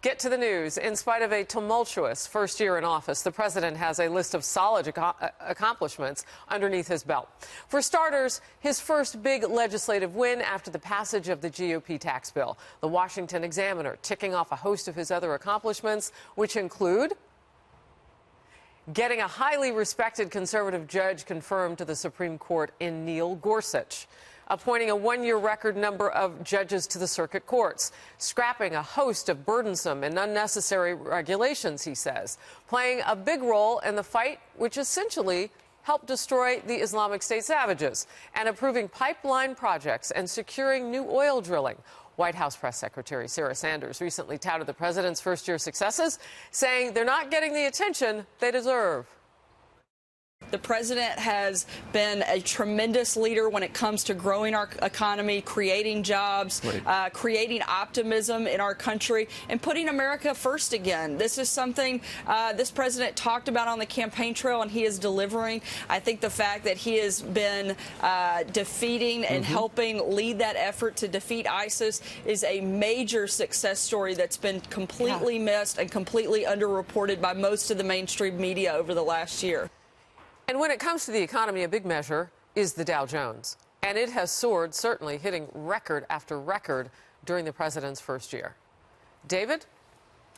Get to the news. In spite of a tumultuous first year in office, the president has a list of solid accomplishments underneath his belt. For starters, his first big legislative win after the passage of the GOP tax bill. The Washington Examiner ticking off a host of his other accomplishments, which include getting a highly respected conservative judge confirmed to the Supreme Court in Neil Gorsuch, appointing a one-year record number of judges to the circuit courts, scrapping a host of burdensome and unnecessary regulations, he says, playing a big role in the fight which essentially helped destroy the Islamic State savages, and approving pipeline projects and securing new oil drilling. White House Press Secretary Sarah Sanders recently touted the president's first-year successes, saying they're not getting the attention they deserve. The president has been a tremendous leader when it comes to growing our economy, creating jobs, creating optimism in our country, and putting America first again. This is something this president talked about on the campaign trail, and he is delivering. I think the fact that he has been defeating and helping lead that effort to defeat ISIS is a major success story that's been completely missed and completely underreported by most of the mainstream media over the last year. And when it comes to the economy, a big measure is the Dow Jones. And it has soared, certainly hitting record after record during the president's first year. David,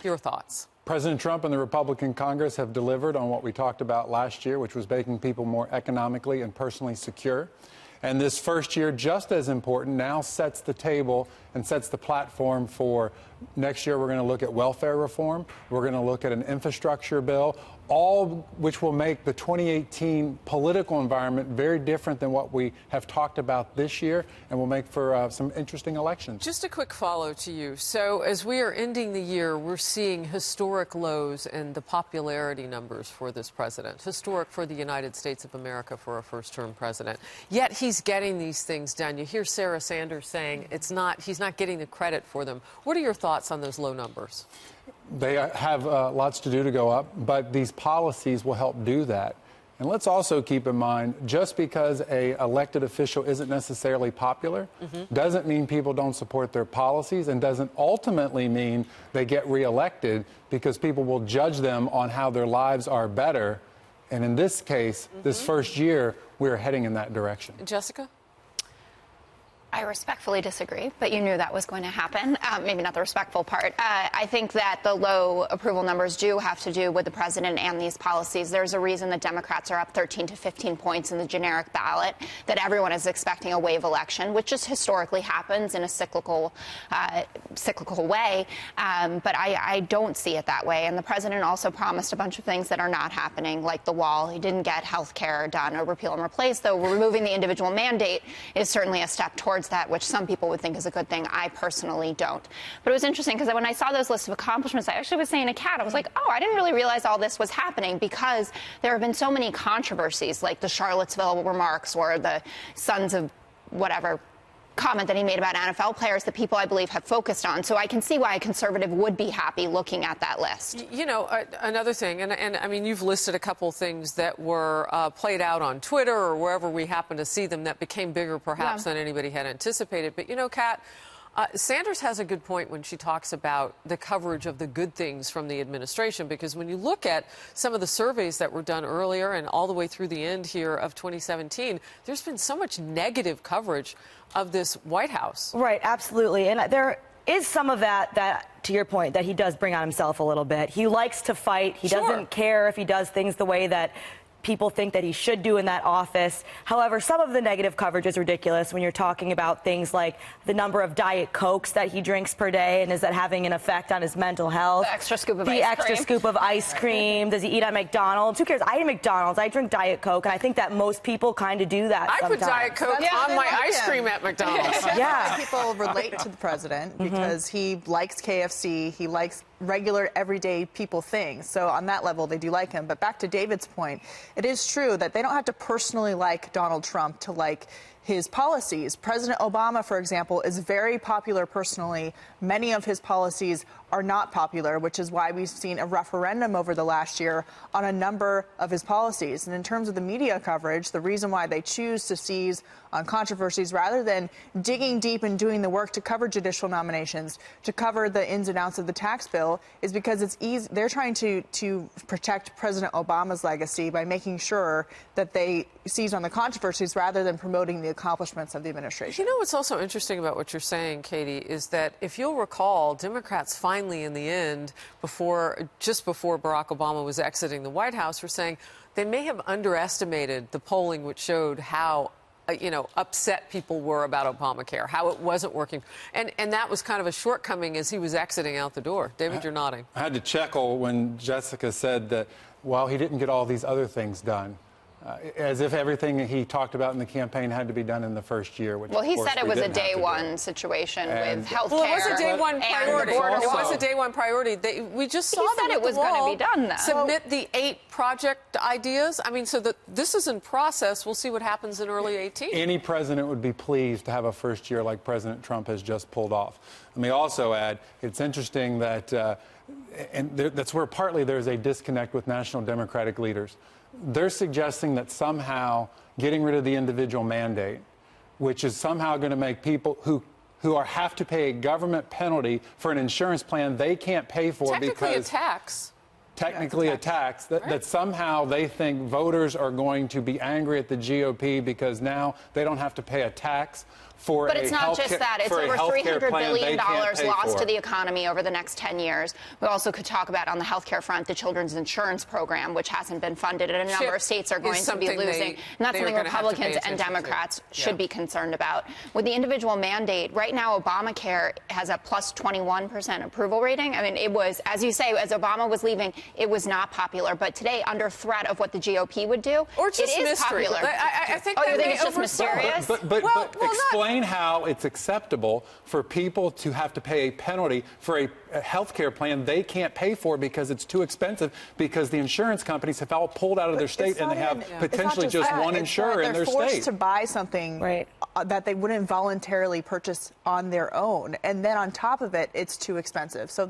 your thoughts? President Trump and the Republican Congress have delivered on what we talked about last year, which was making people more economically and personally secure. And this first year, just as important, now sets the table and sets the platform for next year. We're going to look at welfare reform. We're going to look at an infrastructure bill, all which will make the 2018 political environment very different than what we have talked about this year, and will make for some interesting elections. Just a quick follow to you. So as we are ending the year, we're seeing historic lows in the popularity numbers for this president, historic for the United States of America for a first-term president. Yet he's getting these things done. You hear Sarah Sanders saying he's not getting the credit for them. What are your thoughts on those low numbers? They have lots to do to go up, but these policies will help do that. And let's also keep in mind, just because an elected official isn't necessarily popular doesn't mean people don't support their policies, and doesn't ultimately mean they get reelected, because people will judge them on how their lives are better. And in this case, this first year, we're heading in that direction. Jessica? I respectfully disagree, but you knew that was going to happen. Maybe not the respectful part. I think that the low approval numbers do have to do with the president and these policies. There's a reason that Democrats are up 13 to 15 points in the generic ballot, that everyone is expecting a wave election, which just historically happens in a cyclical way. But I don't see it that way. And the president also promised a bunch of things that are not happening, like the wall. He didn't get health care done or repeal and replace, though removing the individual mandate is certainly a step towards that, which some people would think is a good thing. I personally don't. But it was interesting because when I saw those lists of accomplishments, I actually was saying to Kat, I was like, oh, I didn't really realize all this was happening, because there have been so many controversies, like the Charlottesville remarks or the sons of whatever comment that he made about NFL players that people, I believe, have focused on. So I can see why a conservative would be happy looking at that list. You know, another thing, and I mean, you've listed a couple things that were played out on Twitter or wherever we happen to see them that became bigger perhaps than anybody had anticipated. But, you know, Kat, Sanders has a good point when she talks about the coverage of the good things from the administration, because when you look at some of the surveys that were done earlier and all the way through the end here of 2017, there's been so much negative coverage of this White House. Right, absolutely. And there is some of that, to your point, that he does bring on himself a little bit. He likes to fight. He doesn't care if he does things the way that people think that he should do in that office. However, some of the negative coverage is ridiculous when you're talking about things like the number of Diet Cokes that he drinks per day, and is that having an effect on his mental health? The extra scoop of ice cream. Does he eat at McDonald's? Who cares? I eat McDonald's. I drink Diet Coke, and I think that most people kind of do that sometimes. I put Diet Coke on my ice cream at McDonald's. People relate to the president because he likes KFC. He likes regular, everyday people things. So on that level, they do like him. But back to David's point, it is true that they don't have to personally like Donald Trump to like his policies. President Obama, for example, is very popular personally. Many of his policies are not popular, which is why we've seen a referendum over the last year on a number of his policies. And in terms of the media coverage, the reason why they choose to seize on controversies rather than digging deep and doing the work to cover judicial nominations, to cover the ins and outs of the tax bill, is because it's easy. They're trying to protect President Obama's legacy by making sure that they seize on the controversies rather than promoting the accomplishments of the administration. You know what's also interesting about what you're saying, Katie, is that if you'll recall, Democrats finally in the end, just before Barack Obama was exiting the White House, were saying they may have underestimated the polling, which showed how upset people were about Obamacare, how it wasn't working. And that was kind of a shortcoming as he was exiting out the door. David, you're nodding. I had to chuckle when Jessica said that, well, he didn't get all these other things done. As if everything he talked about in the campaign had to be done in the first year. Which, well, he said it was a day one situation with health care. Well, it was a day one priority. It was a day one priority. We just saw that it was going to be done, though. Submit the 8 project ideas. I mean, so that this is in process. We'll see what happens in early 18. Any president would be pleased to have a first year like President Trump has just pulled off. Let me also add, it's interesting that, that's where partly there's a disconnect with national Democratic leaders. They're suggesting that somehow getting rid of the individual mandate, which is somehow going to make people who have to pay a government penalty for an insurance plan they can't pay for technically a tax. Technically a tax, that somehow they think voters are going to be angry at the GOP because now they don't have to pay a tax for But it's not just that. It's over $300 billion lost to the economy over the next 10 years. We also could talk about on the health care front the children's insurance program, which hasn't been funded, and a number of states are going to be losing. And that's something Republicans and Democrats should be concerned about. With the individual mandate, right now Obamacare has a plus 21% approval rating. I mean, it was, as you say, as Obama was leaving, it was not popular. But today, under threat of what the GOP would do, or just it is mystery. Popular. I think you think it's just mysterious? But explain how it's acceptable for people to have to pay a penalty for a health care plan they can't pay for because it's too expensive, because the insurance companies have all pulled out of their state and they have potentially just one insurer in their state. They're forced to buy something that they wouldn't voluntarily purchase on their own. And then on top of it, it's too expensive. So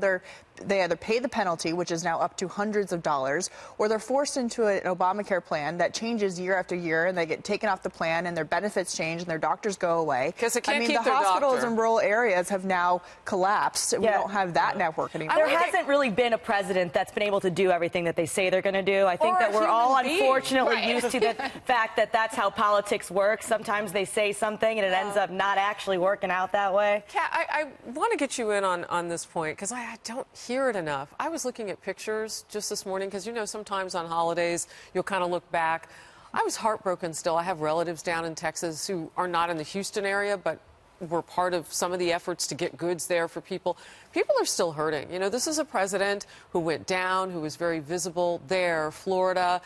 they either pay the penalty, which is now up to hundreds of dollars, or they're forced into an Obamacare plan that changes year after year, and they get taken off the plan, and their benefits change, and their doctors go away. Because they can't keep the their hospitals doctor. in rural areas have now collapsed. We don't have that network anymore. There hasn't really been a president that's been able to do everything that they say they're going to do. I think that we're all unfortunately used to the fact that that's how politics works. Sometimes they say something, and it ends up not actually working out that way. Kat, I want to get you in on this point because I don't hear it enough. I was looking at pictures just this morning because, sometimes on holidays you'll kind of look back. I was heartbroken still. I have relatives down in Texas who are not in the Houston area, but were part of some of the efforts to get goods there for people. People are still hurting. This is a president who went down, who was very visible there, Florida,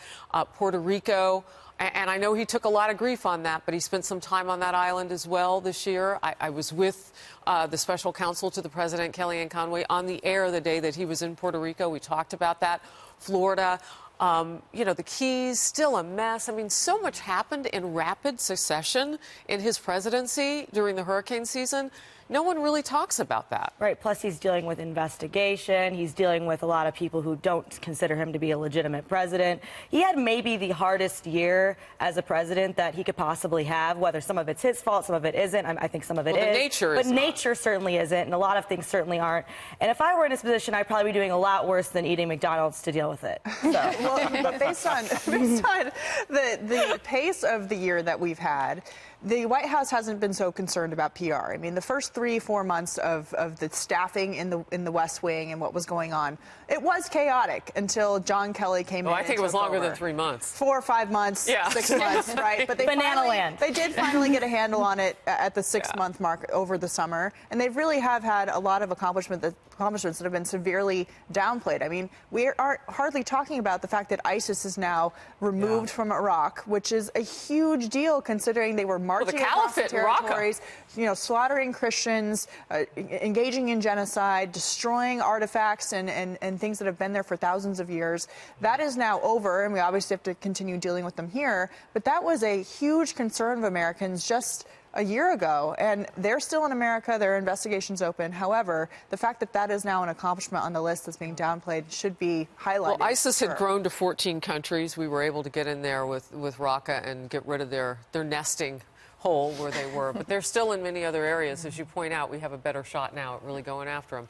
Puerto Rico. And I know he took a lot of grief on that, but he spent some time on that island as well this year. I was with the special counsel to the president, Kellyanne Conway, on the air the day that he was in Puerto Rico. We talked about that. Florida, the Keys, still a mess. I mean, so much happened in rapid succession in his presidency during the hurricane season. No one really talks about that. Right. Plus, he's dealing with investigation. He's dealing with a lot of people who don't consider him to be a legitimate president. He had maybe the hardest year as a president that he could possibly have, whether some of it's his fault, some of it isn't. I think some of it is. Nature is but nature certainly isn't, and a lot of things certainly aren't. And if I were in his position, I'd probably be doing a lot worse than eating McDonald's to deal with it. So. But based on the pace of the year that we've had, the White House hasn't been so concerned about PR. I mean, the first 3-4 months of the staffing in the West Wing and what was going on, it was chaotic until John Kelly came in. I think it was longer than 3 months. 4 or 5 months, 6 months, right? But they did finally get a handle on it at the 6-month mark over the summer, and they really have had a lot of accomplishments that have been severely downplayed. I mean, we aren't hardly talking about the fact that ISIS is now removed from Iraq, which is a huge deal considering they were marching across the territories, slaughtering Christians, engaging in genocide, destroying artifacts and things that have been there for thousands of years. That is now over, and we obviously have to continue dealing with them here. But that was a huge concern of Americans just a year ago, and they're still in America. Their investigation's open. However, the fact that that is now an accomplishment on the list that's being downplayed should be highlighted. Well, ISIS had grown to 14 countries. We were able to get in there with Raqqa and get rid of their nesting hole where they were. But they're still in many other areas. As you point out, we have a better shot now at really going after them.